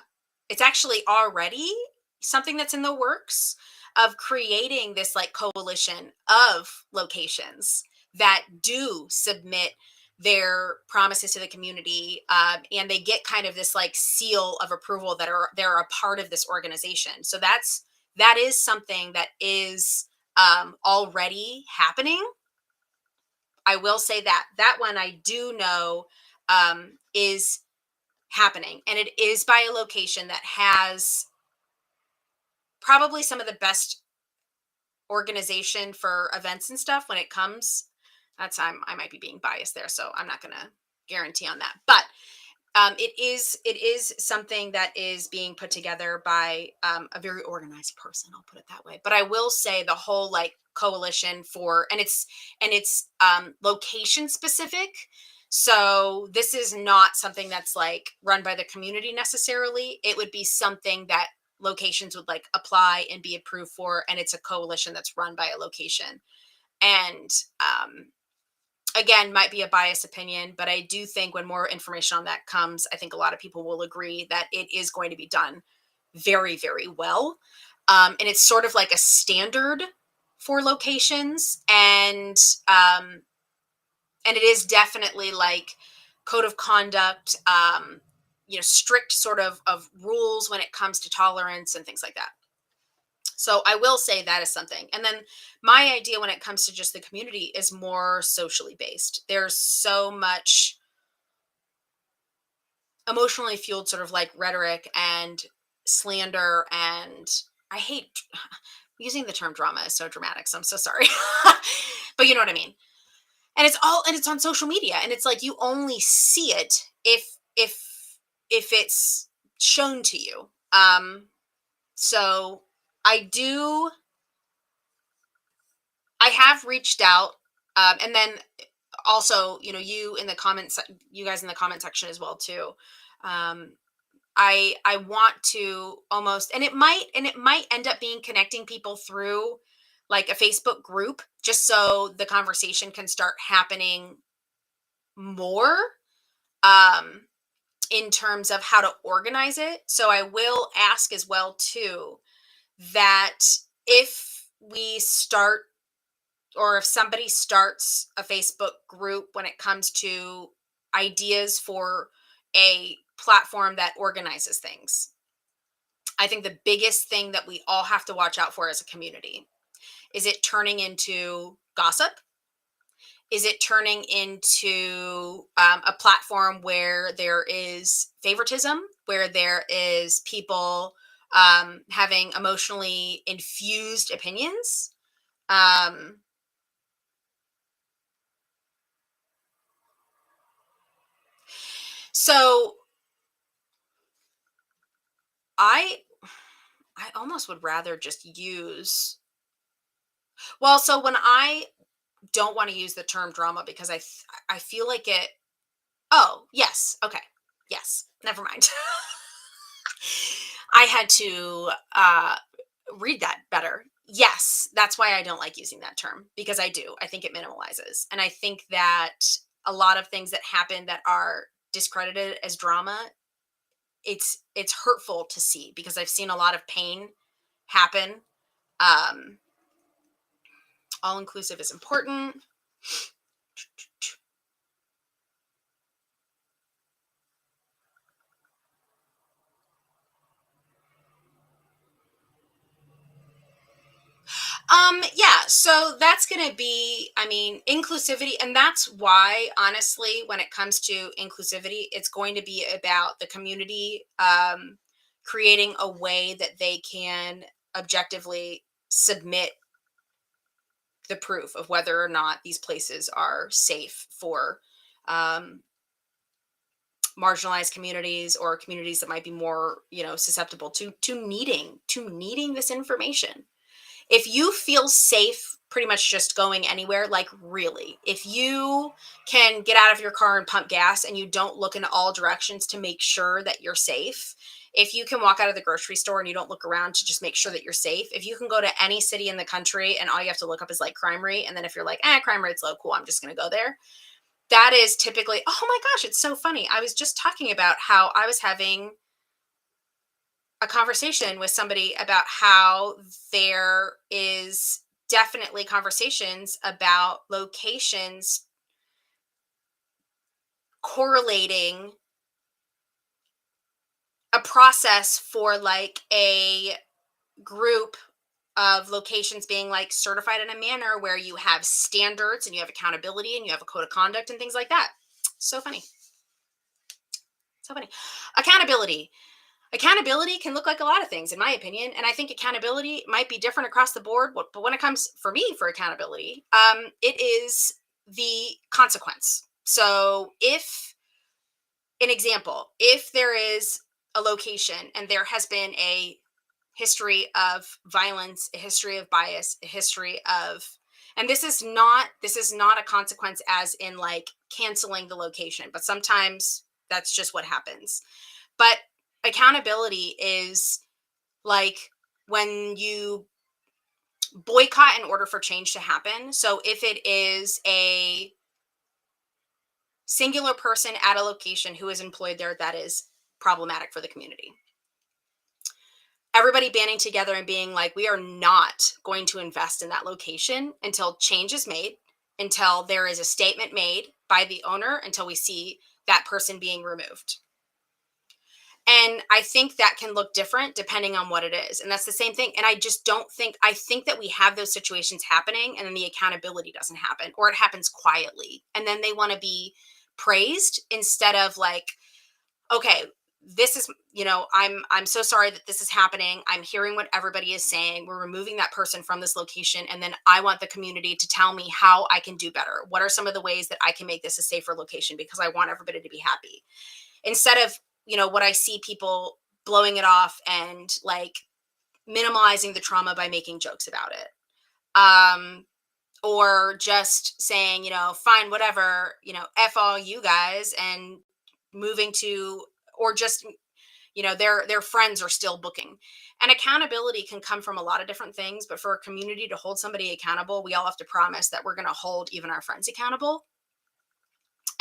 it's actually already something that's in the works of creating this like coalition of locations that do submit their promises to the community, and they get kind of this like seal of approval that they're a part of this organization. So that is something that is already happening. I will say that one I do know is happening, and it is by a location that has probably some of the best organization for events and stuff when it comes. I might be being biased there, so I'm not going to guarantee on that, but it is something that is being put together by a very organized person. I'll put it that way. But I will say the whole like coalition for, and it's location specific. So this is not something that's like run by the community necessarily. It would be something that locations would like apply and be approved for, and it's a coalition that's run by a location. And again, might be a biased opinion, but I do think when more information on that comes, I think a lot of people will agree that it is going to be done very, very well. And it's sort of like a standard for locations, and it is definitely like code of conduct, strict sort of rules when it comes to tolerance and things like that. So I will say that is something. And then my idea when it comes to just the community is more socially based. There's so much emotionally fueled sort of like rhetoric and slander, and I hate using the term drama is so dramatic, so I'm so sorry. But you know what I mean. And it's on social media, and it's like you only see it if it's shown to you. So I do I have reached out, and then also, you guys in the comment section as well too. Um, I want to almost, and it might end up being connecting people through like a Facebook group, just so the conversation can start happening more. Um, in terms of how to organize it. So I will ask as well too that if we start, or if somebody starts a Facebook group when it comes to ideas for a platform that organizes things, I think the biggest thing that we all have to watch out for as a community is it turning into gossip. Is it turning into a platform where there is favoritism, where there is people having emotionally infused opinions? Um, so I I almost would rather just use, well, so when I don't want to use the term drama because I feel like it. Oh yes, okay, yes, never mind. I had to read that better. Yes, that's why I don't like using that term, because I do. I think it minimalizes. And I think that a lot of things that happen that are discredited as drama, it's hurtful to see, because I've seen a lot of pain happen. Um all inclusive is important. Yeah, so that's going to be, I mean, inclusivity. And that's why, honestly, when it comes to inclusivity, it's going to be about the community creating a way that they can objectively submit the proof of whether or not these places are safe for um, marginalized communities, or communities that might be more, susceptible to needing this information. If you feel safe pretty much just going anywhere, like really, if you can get out of your car and pump gas and you don't look in all directions to make sure that you're safe, if you can walk out of the grocery store and you don't look around to just make sure that you're safe, if you can go to any city in the country and all you have to look up is like crime rate, and then if you're like, crime rate's low, cool, I'm just going to go there. That is typically, oh my gosh, it's so funny. I was just talking about how I was having a conversation with somebody about how there is definitely conversations about locations correlating a process for like a group of locations being like certified in a manner where you have standards and you have accountability and you have a code of conduct and things like that. So funny. So funny. Accountability. Accountability can look like a lot of things, in my opinion, and I think accountability might be different across the board. But when it comes for me for accountability, it is the consequence. So, if an example, if there is a location and there has been a history of violence, a history of bias, a history of, and this is not a consequence as in like canceling the location, but sometimes that's just what happens. But accountability is like when you boycott in order for change to happen. So if it is a singular person at a location who is employed there that is problematic for the community. Everybody banding together and being like, we are not going to invest in that location until change is made, until there is a statement made by the owner, until we see that person being removed. And I think that can look different depending on what it is. And that's the same thing. And I just don't think, I think that we have those situations happening and then the accountability doesn't happen, or it happens quietly. And then they want to be praised instead of like, okay, this is, I'm so sorry that this is happening. I'm hearing what everybody is saying. We're removing that person from this location. And then I want the community to tell me how I can do better. What are some of the ways that I can make this a safer location? Because I want everybody to be happy. Instead of, what I see people blowing it off and like minimalizing the trauma by making jokes about it. Or just saying, fine, whatever, F all you guys, and moving to, or just, their friends are still booking. And accountability can come from a lot of different things, but for a community to hold somebody accountable, we all have to promise that we're going to hold even our friends accountable.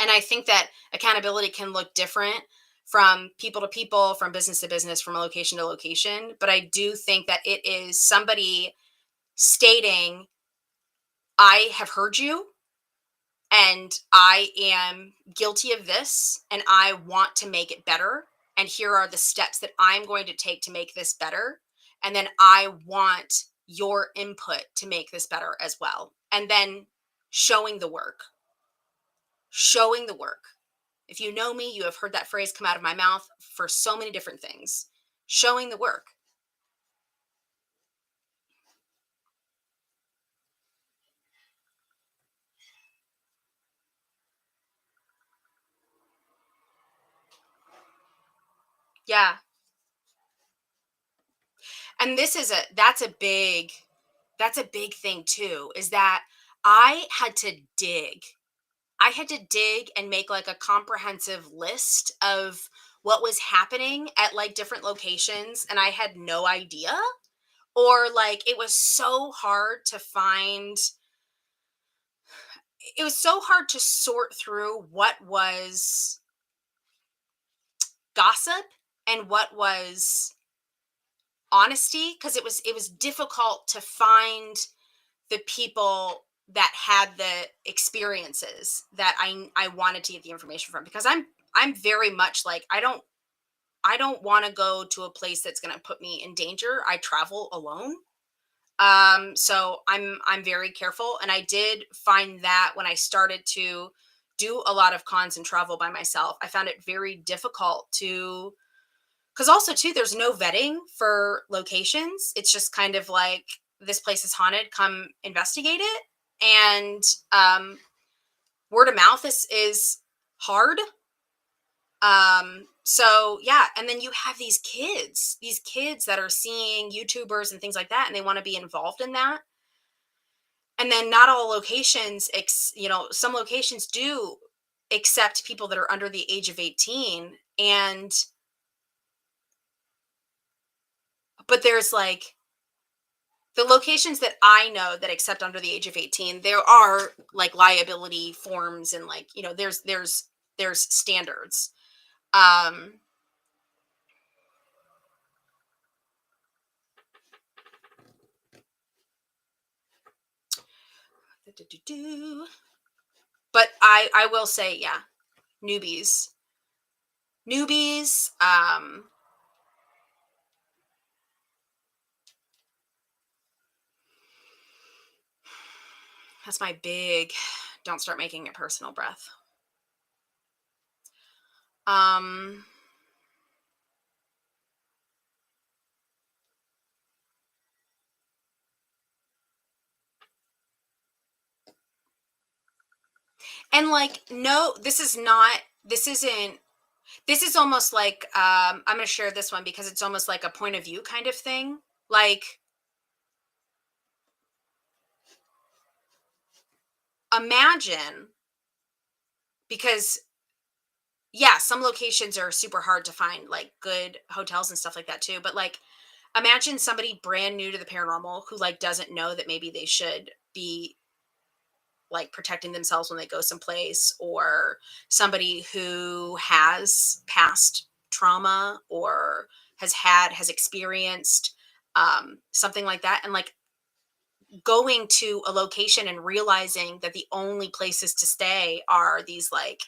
And I think that accountability can look different from people to people, from business to business, from location to location. But I do think that it is somebody stating, I have heard you and I am guilty of this and I want to make it better. And here are the steps that I'm going to take to make this better. And then I want your input to make this better as well. And then showing the work. Showing the work. If you know me, you have heard that phrase come out of my mouth for so many different things. Showing the work. Yeah. And that's a big thing too, is that I had to dig. I had to dig and make like a comprehensive list of what was happening at like different locations, and I had no idea. Or like it was so hard to find, it was so hard to sort through what was gossip and what was honesty, because it was difficult to find the people that had the experiences that I wanted to get the information from, because I'm very much like, I don't want to go to a place that's going to put me in danger. I travel alone. So I'm very careful, and I did find that when I started to do a lot of cons and travel by myself, I found it very difficult to, because also too, there's no vetting for locations. It's just kind of like, this place is haunted, come investigate it. And word of mouth is hard. So yeah, and then you have these kids that are seeing YouTubers and things like that, and they want to be involved in that. And then not all locations, some locations do accept people that are under the age of 18. And but there's like, the locations that I know that accept under the age of 18, there are like liability forms, and like, there's standards. Um but I will say, yeah, newbies. Newbies, that's my big don't start making it personal breath. Um and like, no, this is almost like, I'm going to share this one because it's almost like a point of view kind of thing. Like, imagine, because yeah, some locations are super hard to find like good hotels and stuff like that too, but like, imagine somebody brand new to the paranormal who like doesn't know that maybe they should be like protecting themselves when they go someplace, or somebody who has past trauma or has experienced something like that, and like going to a location and realizing that the only places to stay are these like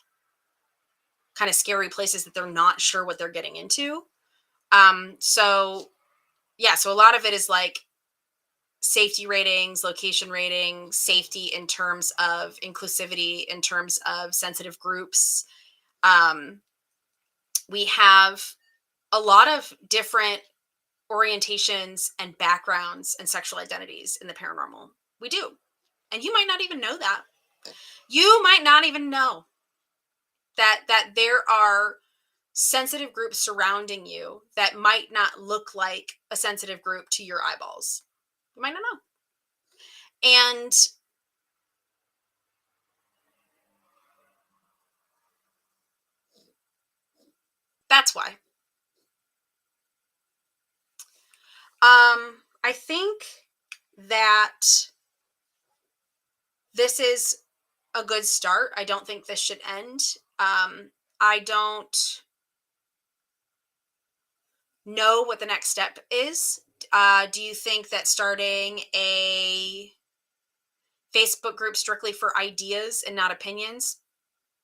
kind of scary places that they're not sure what they're getting into. So yeah, so a lot of it is like safety ratings, location ratings, safety in terms of inclusivity, in terms of sensitive groups. Um, we have a lot of different orientations and backgrounds and sexual identities in the paranormal. We do. And you might not even know that. You might not even know that there are sensitive groups surrounding you that might not look like a sensitive group to your eyeballs. You might not know. And that's why. I think that this is a good start. I don't think this should end. I don't know what the next step is. Do you think that starting a Facebook group strictly for ideas and not opinions,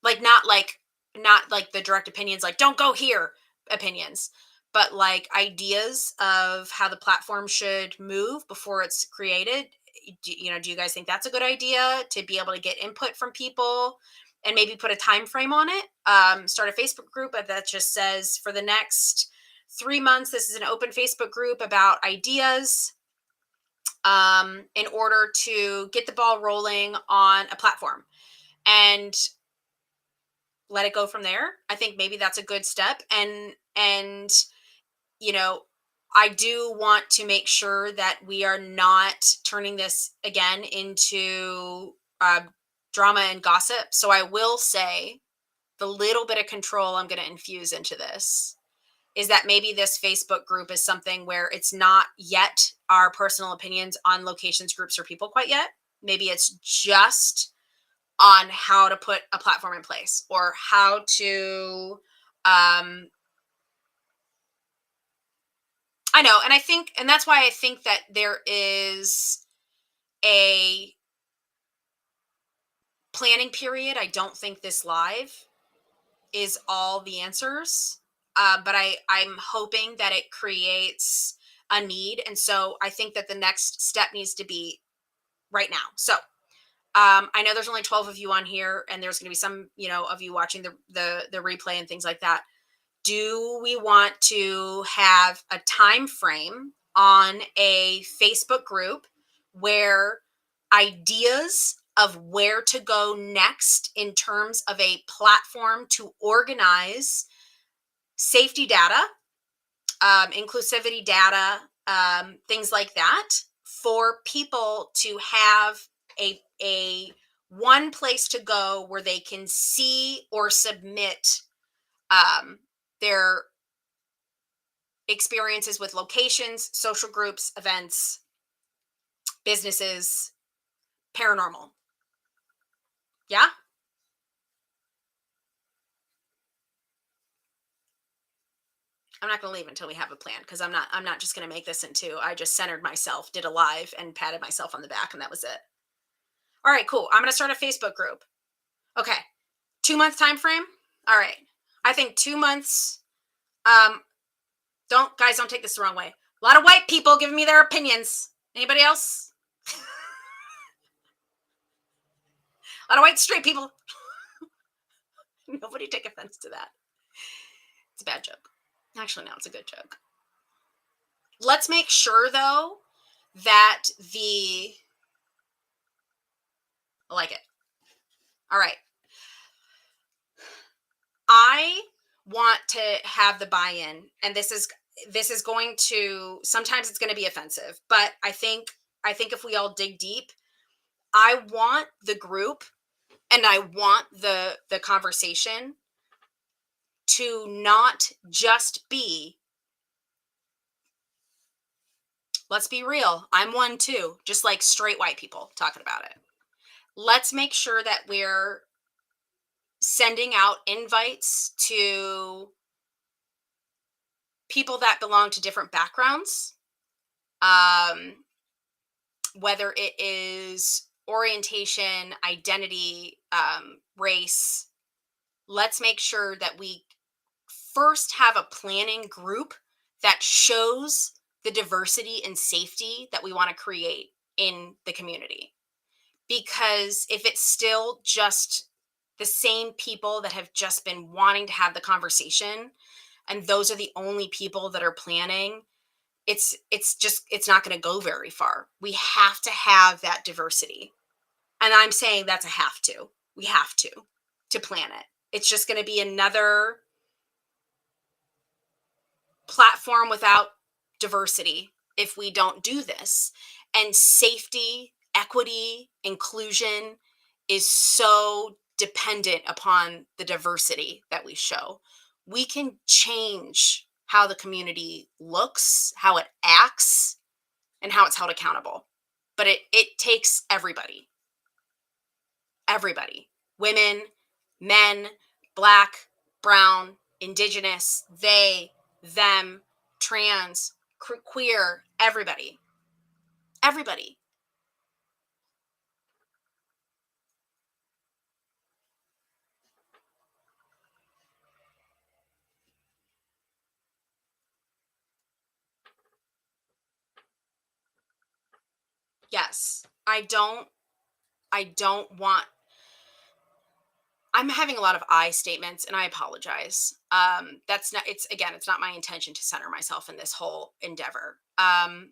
like not like the direct opinions, like don't go here opinions, but like ideas of how the platform should move before it's created? Do you guys think that's a good idea to be able to get input from people and maybe put a time frame on it? Start a Facebook group that just says for the next 3 months, this is an open Facebook group about ideas, in order to get the ball rolling on a platform, and let it go from there. I think maybe that's a good step. And you know, I do want to make sure that we are not turning this again into uh, drama and gossip. So I will say the little bit of control I'm going to infuse into this is that maybe this Facebook group is something where it's not yet our personal opinions on locations, groups, or people quite yet. Maybe it's just on how to put a platform in place, or how to um I know, and I think, and that's why I think that there is a planning period. I don't think this live is all the answers, but I'm hoping that it creates a need, and so I think that the next step needs to be right now. So I know there's only 12 of you on here, and there's going to be some, of you watching the replay and things like that. Do we want to have a time frame on a Facebook group where ideas of where to go next in terms of a platform to organize safety data, inclusivity data, things like that, for people to have a one place to go where they can see or submit their experiences with locations, social groups, events, businesses, paranormal. Yeah? I'm not going to leave until we have a plan, because I'm not just going to make this into I just centered myself, did a live and patted myself on the back and that was it. All right, cool. I'm going to start a Facebook group. Okay. 2 month time frame? All right. I think 2 months. Don't take this the wrong way. A lot of white people giving me their opinions. Anybody else? A lot of white straight people. Nobody take offense to that. It's a bad joke. Actually, no, it's a good joke. Let's make sure, though, that I like it. All right. I want to have the buy-in, and this is going to, sometimes it's going to be offensive, but I think if we all dig deep, I want the group and I want the conversation to not just be, let's be real, I'm one too, just like straight white people talking about it. Let's make sure that we're sending out invites to people that belong to different backgrounds, um, whether it is orientation, identity, race. Let's make sure that we first have a planning group that shows the diversity and safety that we want to create in the community. Because if it's still just the same people that have just been wanting to have the conversation, and those are the only people that are planning, it's not going to go very far. We have to have that diversity. And I'm saying that's a have to. We have to plan it. It's just going to be another platform without diversity if we don't do this. And safety, equity, inclusion is so dependent upon the diversity that we show. We can change how the community looks, how it acts, and how it's held accountable. But it takes everybody, everybody, women, men, black, brown, indigenous, they, them, trans, queer, everybody, everybody. Yes. I don't want, I'm having a lot of I statements and I apologize. That's not, it's again, it's not my intention to center myself in this whole endeavor. I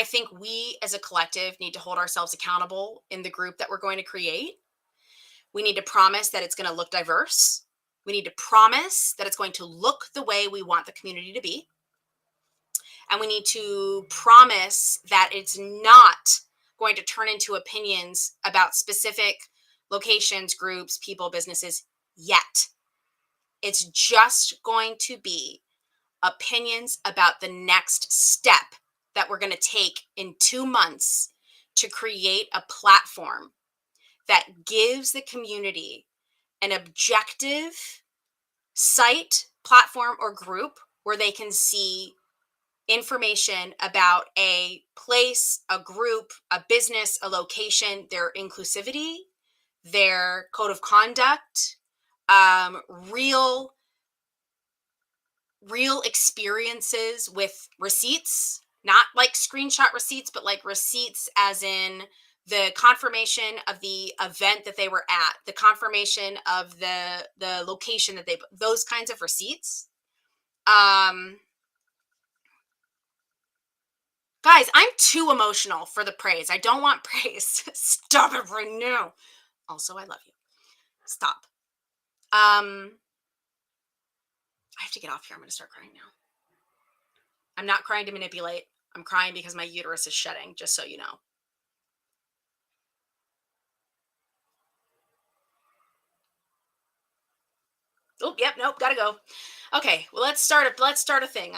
think we as a collective need to hold ourselves accountable in the group that we're going to create. We need to promise that it's going to look diverse. We need to promise that it's going to look the way we want the community to be. And we need to promise that it's not going to turn into opinions about specific locations, groups, people, businesses yet. It's just going to be opinions about the next step that we're going to take in 2 months to create a platform that gives the community an objective site, platform, or group where they can see information about a place, a group, a business, a location, their inclusivity, their code of conduct, real experiences with receipts, not like screenshot receipts, but like receipts as in the confirmation of the event that they were at, the confirmation of the location that those kinds of receipts. Um Guys, I'm too emotional for the praise. I don't want praise. Stop it right now. Also, I love you. Stop. I have to get off here. I'm going to start crying now. I'm not crying to manipulate. I'm crying because my uterus is shedding, just so you know. Oh, yep, nope, gotta go. Okay, well, let's start a thing.